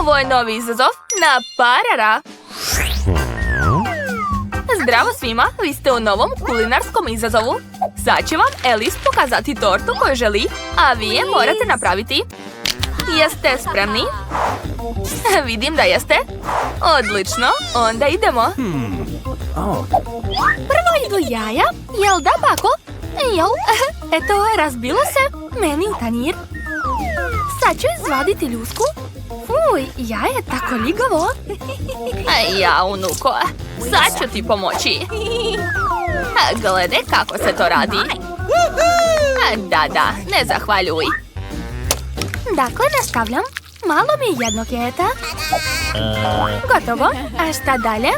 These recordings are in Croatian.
Ovo je novi izazov na parara. Zdravo svima, vi ste u novom kulinarskom izazovu. Sad će vam Elis pokazati tortu koju želi, a vi je morate napraviti. Jeste spremni? Vidim da jeste. Odlično, onda idemo. Prvo idu jaja, jel da, bako? Jel, eto, razbilo se meni u tanjir. Sad ću izvaditi ljusku. Uj, jaje je tako ligavo. Ja, unuko, sad ću ti pomoći. Gledaj kako se to radi. Da, ne zahvaljuj. Dakle, nastavljam. Malo mi je jednog jajeta. Gotovo. A šta dalje?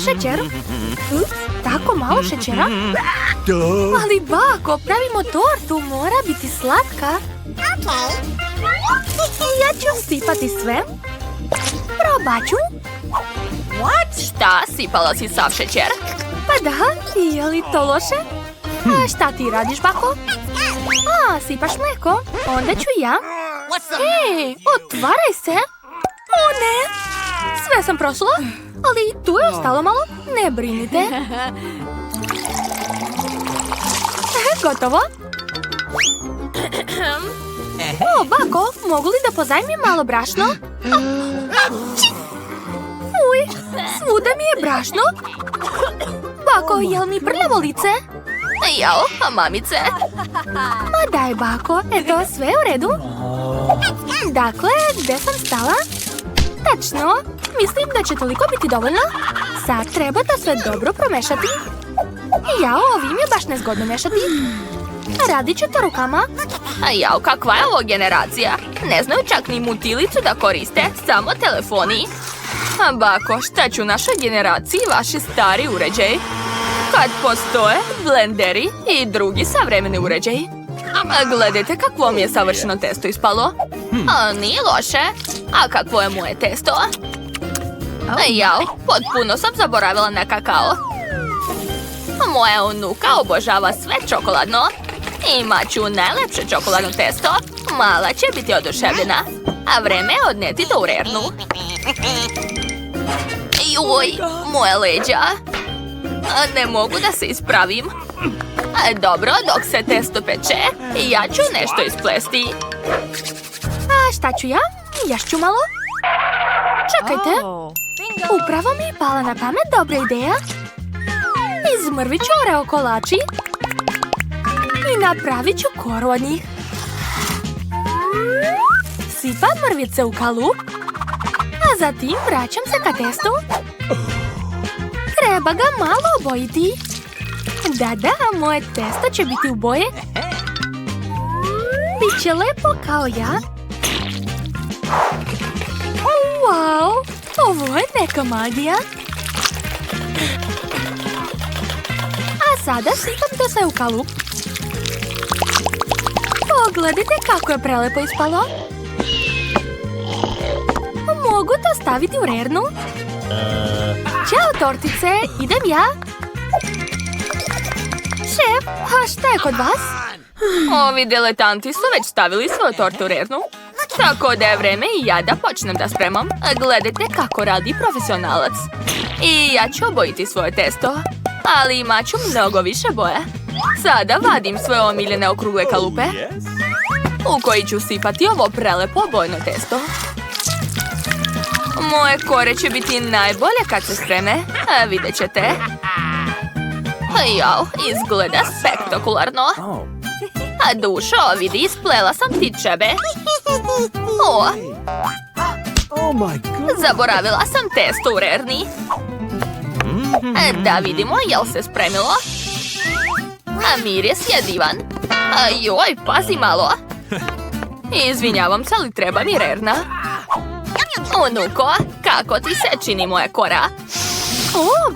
Šećer. Tako malo šećera. Ali bako, pravimo tortu, mora biti slatka. Ja ću sipati sve. Probat ću. Šta? Sipala si sav šećer? Pa da, je li to loše? A šta ti radiš, bako? Sipaš mlijeko? Onda ću ja. Ej, otvaraj se. O ne, sve sam prošla, ali tu je ostalo malo, ne brinite. Gotovo. O, bako, mogu li da pozajmim malo brašno? Uj, svuda mi je brašno. Bako, jel mi prljavo lice? Jao, mamice. Ma daj, bako, eto, sve u redu. Dakle, gde sam stala? Tačno, mislim da će toliko biti dovoljno. Sad treba to sve dobro promešati. Jao, ovim je baš nezgodno mešati. Radit ću to rukama. Jao, kakva je ovo generacija? Ne znaju čak ni mutilicu da koriste, samo telefoni. Bako, šta će u našoj generaciji vaši stari uređaji? Kad postoje blenderi i drugi savremeni uređaji. Gledajte kakvo mi je savršeno testo ispalo. Nije loše. A kakvo je moje testo? Jao, potpuno sam zaboravila na kakao. Moja unuka obožava sve čokoladno. Imat ću najlepše čokoladno testo. Mala će biti oduševljena. A vreme je odneti to u rernu. Juj, moje leđa. Ne mogu da se ispravim. Dobro, dok se testo peče, ja ću nešto isplesti. A šta ću ja? Jašću malo. Čekajte. Upravo mi je pala na pamet dobra ideja. Izmrvit ću oreo kolači i napravit ću koru od njih. Sipam mrvice u kalup, a zatim vraćam se ka testu. Treba ga malo obojiti. Da, moje testo će biti u boje. Biće lepo kao ja. Wow, ovo je neka magija. A sada sipam to sve u kalup. Pogledajte kako je prelepo ispalo. Mogu to staviti u rernu. Ćao, tortice, idem ja. Šef, a šta je kod vas? Ovi diletanti su već stavili svoju tortu u rernu. Tako da je vreme i ja da počnem da spremam. Gledajte kako radi profesionalac. I ja ću obojiti svoje testo. Ali imat ću mnogo više boje. Sada vadim svoje omiljene okrugle kalupe, u koji ću sipati ovo prelepo bojno testo. Moje kore će biti najbolje kad se spreme. Vidjet ćete. Jao, izgleda spektakularno. A dušo, vidi, isplela sam ti čebe. Zaboravila sam testo u rerni. Da vidimo, jel se spremilo? A miris je divan. Joj, pazi malo. Izvinjavam se, ali treba mi rerna. Unuko, kako ti se čini moja kora?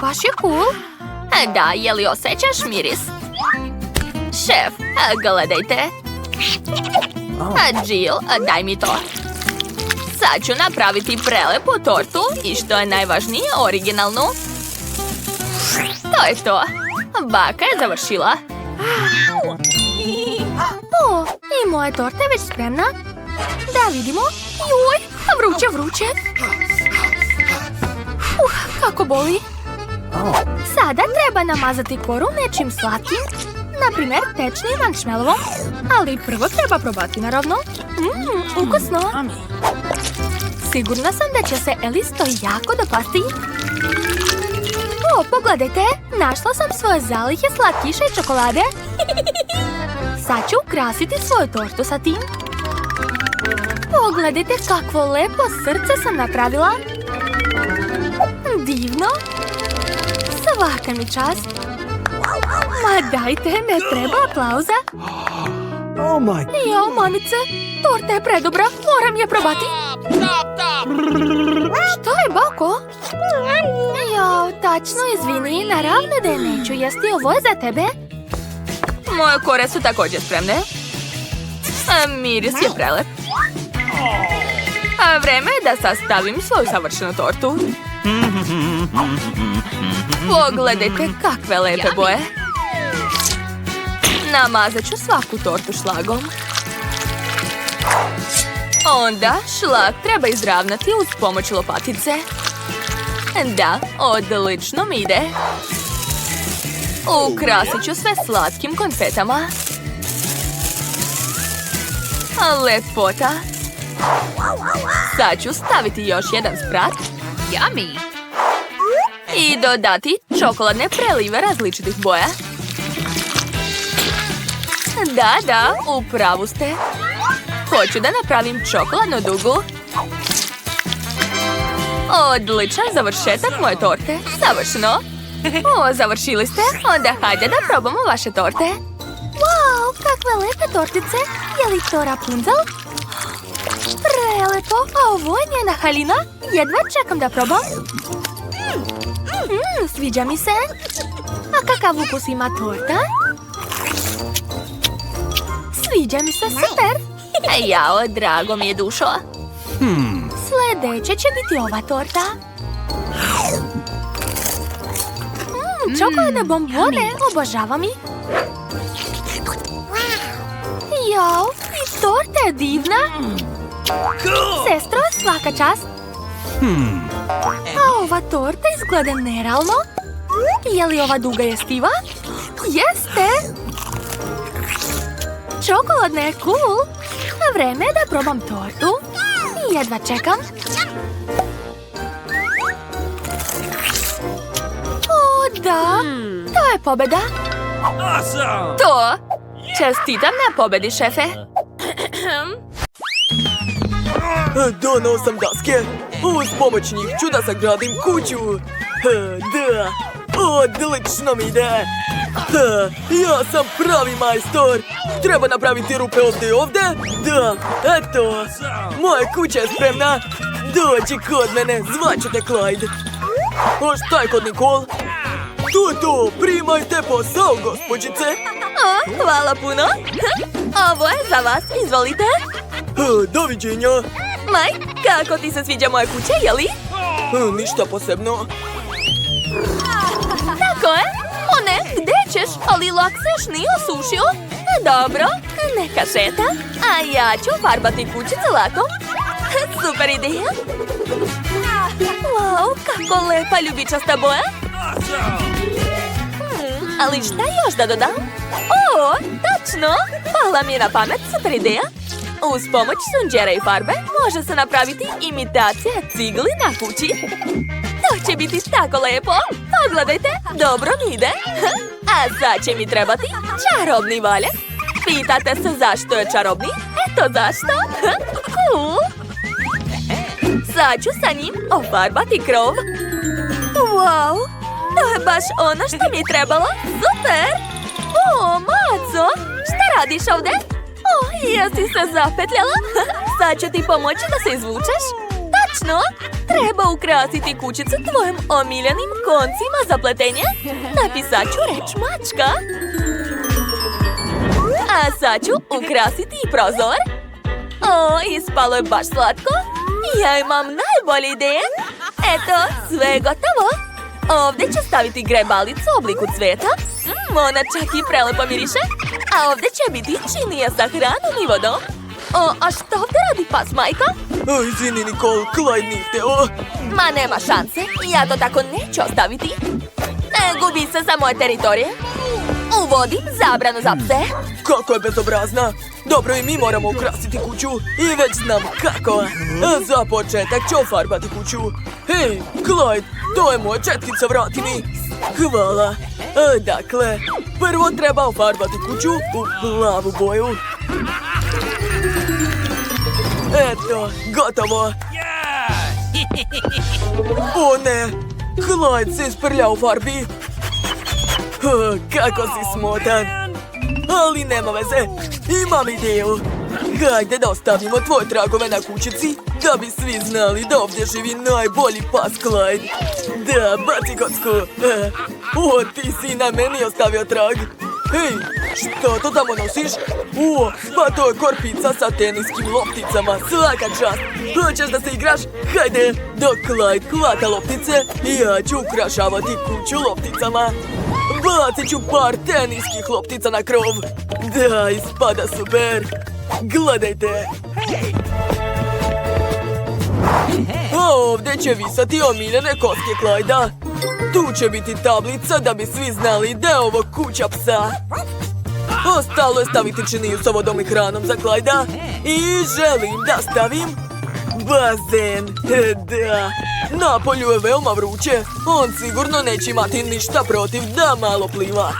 Baš je cool. Da, je li osjećaš miris? Šef, gledajte. Jill, daj mi to. Sad ću napraviti prelepu tortu i što je najvažnije, originalnu. To je to. Baka je završila. I moja torta je već spremna. Da vidimo. Joj, vruće. Kako boli. Sada treba namazati koru nečim slatkim. Naprimjer, tečnim marshmallovom. Ali prvo treba probati, naravno. Ukusno. Sigurna sam da će se Alice to jako dopasti. O, pogledajte, našla sam svoje zalihe slatkiša i čokolade. Sad ću ukrasiti svoju tortu sa tim. Pogledajte kakvo lepo srce sam napravila. Divno. Svaka mi čast. Ma dajte, ne treba aplauza. Jao, mamice, torta je predobra, moram je probati. Što je, bako? Jao, tačno, izvini, naravno da je neću jesti, ovo je za tebe. Moje kore su također spremne. Miris je prelep. A vreme je da sastavim svoju savršenu tortu. Pogledajte kakve lepe boje. Namazat ću svaku tortu šlagom. Onda šlag treba izravnati uz pomoć lopatice. Da, odlično mi ide. Ukrasit ću sve slatkim konfetama. Lepota. Sad ću staviti još jedan sprat. Yummy. I dodati čokoladne prelive različitih boja. Da, u pravu ste. Hoću da napravim čokoladnu dugu. Odličan završetak moje torte. Savršeno. O, završili ste? Onda hajde da probamo vaše torte. Wow, kakve lepe tortice. Je li to Rapunzel? Prelepo, a ovo je njena haljina. Jedva čekam da probam. Sviđa mi se. A kakav ukus ima torta? Sviđa mi se, super. Jao, drago mi je, dušo. Sljedeće će biti ova torta. Čokoladne bombone, obožavam ih. Jao, i torta je divna. Sestro, svaka čast. A ova torta izgleda nerealno. Je li ova duga jestiva? Jeste! Čokoladna je cool. Vreme je da probam tortu. Jedva čekam. O, da! To je pobjeda. To! Čestitam na pobjedi, šefe. Donao sam daske. Uz pomoć njih ću da sagradim kuću. Da, odlično mi ide. Ja sam pravi majstor. Treba napraviti rupe ovdje i ovdje. Da, eto. Moja kuća je spremna. Dođi kod mene, zvaću te Clyde. A šta je kod Nicole? To, primajte posao, gospođice. Hvala puno. Ovo je za vas, izvolite. Doviđenja. Mike, kako ti se sviđa moja kuća, jeli? Ništa posebno. Tako je. O ne, gdje ćeš? Ali lak se još nije osušio. Dobro, neka šeta. A ja ću farbati kućicu lakom. Super ideja. Wow, kako lepa ljubičasta boja. Ali šta još da dodam? O, tačno! Pala mi je na pamet, super ideja. Uz pomoć sunđera i farbe može se napraviti imitacija cigli na kući. To će biti tako lepo. Pogledajte, dobro mi ide. A sad će mi trebati čarobni valjak. Pitate se zašto je čarobni? Eto zašto. Cool. Sad ću sa njim ofarbati krov. Wow, to je baš ono što mi je trebalo. Super. O, Maco, šta radiš ovdje? O, jesi se zapetljala? Sad ću ti pomoći da se izvučeš. Tačno, treba ukrasiti kućicu tvojim omiljenim koncima za pletenje. Napisat ću reč mačka. A sad ću ukrasiti i prozor. O, ispalo je baš slatko. Ja imam najbolje ideje. Eto, sve je gotovo. Ovdje ću staviti grebalicu u obliku cveta. Ona čak i prelepo miriše. A ovdje će biti činija sa hranom i vodom. A šta ovdje radi pas, majka? Izvini, Nicole, Clyde nije hteo. Ma nema šanse, ja to tako neću ostaviti. Gubi se sa moje teritorije. Uvodim zabranu za pse. Kako je bezobrazna. Dobro, i mi moramo ukrasiti kuću. I već znam kako. Za početak ću ofarbati kuću. Hej, Clyde, to je moja četkica, vrati mi. Hvala. Dakle, prvo treba ofarbati kuću u plavu boju. Eto, gotovo. O ne, Clyde se isprlja u farbi. Kako si smotan. Ali nema veze, imam ideju. Hajde da ostavimo tvoje tragove na kućici, da bi svi znali da ovdje živi najbolji pas Clyde. Da, baci kocku. O, ti si na meni ostavio trag. Hej, što to tamo nosiš? O, pa to je korpica sa teniskim lopticama, svaka čast. Hoćeš da se igraš? Hajde, dok Clyde hvata loptice, ja ću ukrašavati kuću lopticama. Bacit ću par teniskih loptica na krov. Da, ispada super. Gledajte. A ovdje će visati omiljene koske Clyda. Tu će biti tablica da bi svi znali da je ovo kuća psa. Ostalo je staviti činiju sa vodom i hranom za Clyda. I želim da stavim bazen. Da. Napolju je veoma vruće. On sigurno neće imati ništa protiv da malo pliva.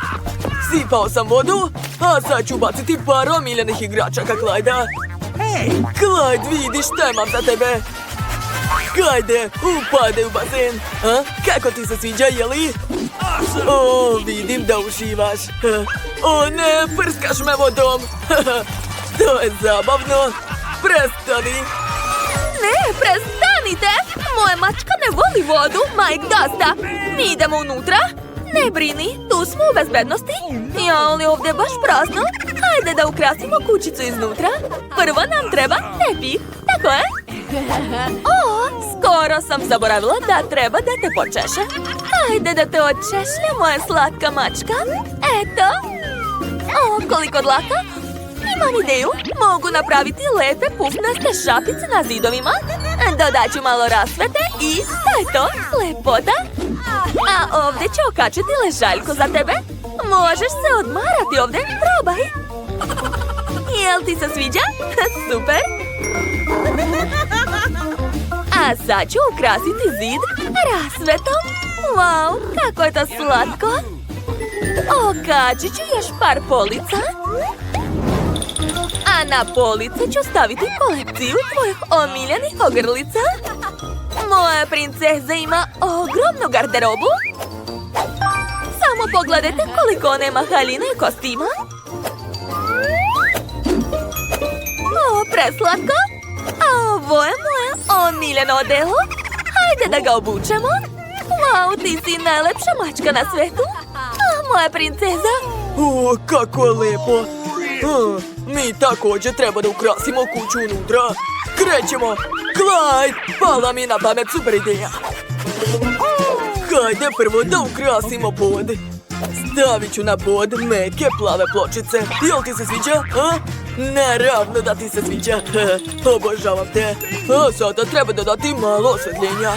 Sipao sam vodu, a sad ću baciti par omiljenih igračaka Clyda. Clyde, vidi šta imam za tebe. Hajde, upadaj u bazen. Kako ti se sviđa, jeli? O, vidim da uživaš. O ne, prskaš me vodom. To je zabavno. Prestani. Ne, prestanite! Moja mačka ne voli vodu, Mike, dosta. Mi idemo unutra. Ne brini, tu smo u bezbednosti. Ja, ali ovdje je baš prazno. Hajde da ukrasimo kućicu iznutra. Prvo nam treba tepih, tako je? O, skoro sam zaboravila da treba da te počeše. Hajde da te očešlja, moja slatka mačka. Eto. O, koliko dlaka. Imam ideju, mogu napraviti lepe pufnaste šapice na zidovima. Dodat ću malo rasvete i to je to, lepota. A ovdje ću okačiti ležaljku za tebe. Možeš se odmarati ovdje, probaj. Jel ti se sviđa? Super. A sad ću ukrasiti zid rasvetom. Wow, kako je to slatko. Okačit ću još par polica. A na police ću staviti kolekciju tvojih omiljenih ogrlica. Moja princeza ima ogromnu garderobu. Samo pogledajte koliko ona ima haljina i kostima. O, preslatko. A ovo je moje omiljeno odelo. Hajde da ga obučemo. Wow, ti si najlepša mačka na svetu. Moja princeza. O, kako je lepo. Mi također treba da ukrasimo kuću unutra. Krećemo. Clyde, pala mi na pamet super ideja. Hajde prvo da ukrasimo pod. Stavit ću na pod meke plave pločice. Jel ti se sviđa? Naravno da ti se sviđa. Obožavam te. A sada treba dodati malo osvetljenja.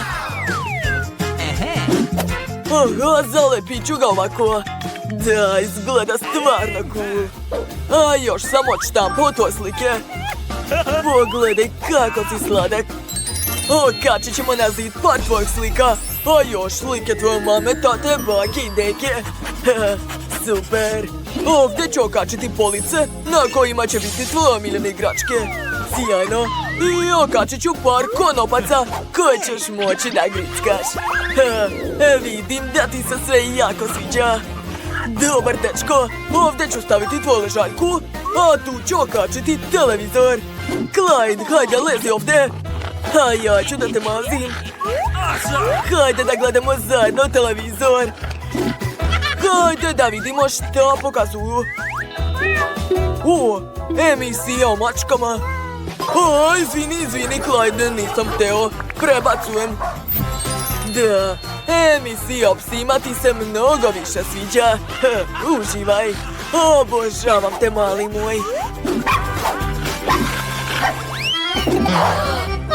Aha, zalepit ću ga ovako. Da, izgleda stvarno cool. A još sam odštampao tvoje slike. Pogledaj kako si sladak. Okačit ćemo na zid par tvojih slika. A još slike tvoje mame, tate, bake i deke. Super. Ovdje ću okačiti police na kojima će biti tvoje omiljene igračke. Sjajno. I okačit ću par konopaca koje ćeš moći da grickaš. Vidim da ti se sve jako sviđa. Dobar dečko, ovdje ću staviti tvoju ležaljku, a tu ću okačiti televizor. Clyde, hajde lezi ovdje. A ja ću da te mazim. Hajde da gledamo zajedno televizor. Hajde da vidimo što pokazuju. O, emisija o mačkama. O, izvini, Clyde, nisam hteo. Prebacujem. Da, emisija o psima ti se mnogo više sviđa. Uživaj. Obožavam te, mali moj.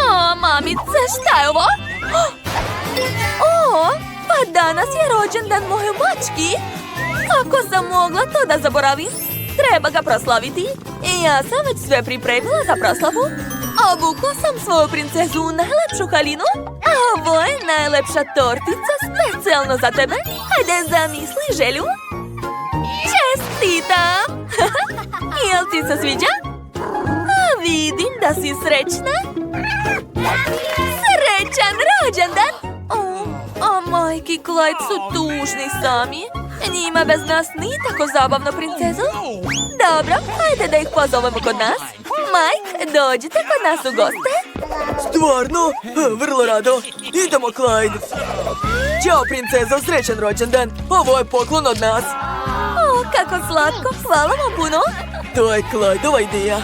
O, mamice, šta je ovo? O, pa danas je rođendan moje mački. Kako sam mogla to da zaboravim? Treba ga proslaviti. I ja sam već sve pripremila za proslavu. Obukla sam svoju princezu u najlepšu haljinu. A ovo je najlepša tortica specijalno za tebe. Hajde, zamisli želju. Čestitam! Jel ti se sviđa? A vidim da si srećna. Srećan rođendan! A majki i Clyde su tužni sami. Njima bez nas nije tako zabavno, princezo. Dobro, hajde da ih pozovemo kod nas. Mike, dođite kod nas u goste. Stvarno? Vrlo rado. Idemo, Clyde. Ćao, princezo, srećan rođendan. Ovo je poklon od nas. O, kako slatko, hvala vam puno. To je Clydeova ideja.